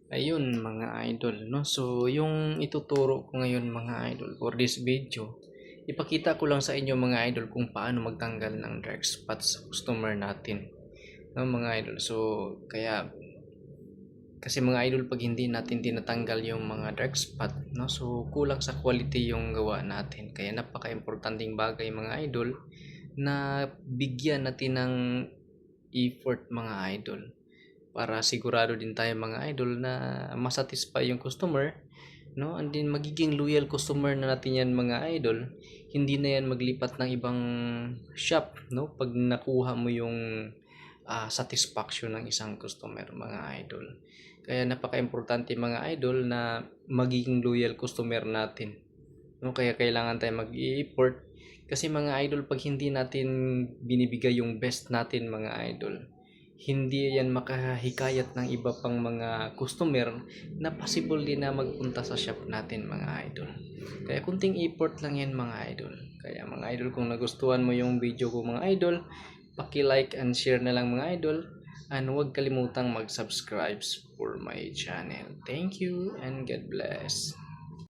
Ayun mga idol 'no, so yung ituturo ko ngayon mga idol for this video, ipakita ko lang sa inyo mga idol kung paano magtanggal ng dark spots sa customer natin 'no mga idol. So kaya kasi mga idol 'pag hindi natin tinatanggal yung mga dark spot 'no, so kulang sa quality yung gawa natin. Kaya napakaimportanteng bagay mga idol na bigyan natin ng effort mga idol. Para sigurado din tayo mga idol na ma-satisfy yung customer, no? And then magiging loyal customer na natin yan mga idol. Hindi na yan maglipat ng ibang shop, no? Pag nakuha mo yung satisfaction ng isang customer mga idol. Kaya napaka-importante mga idol na magiging loyal customer natin. No, kaya kailangan tayo mag-i-effort kasi mga idol pag hindi natin binibigay yung best natin mga idol, hindi yan makahikayat ng iba pang mga customer na possible din na magpunta sa shop natin mga idol. Kaya kunting effort lang yan mga idol. Kaya mga idol kung nagustuhan mo yung video ko mga idol, paki-like and share na lang mga idol. And huwag kalimutang mag-subscribe for my channel. Thank you and God bless.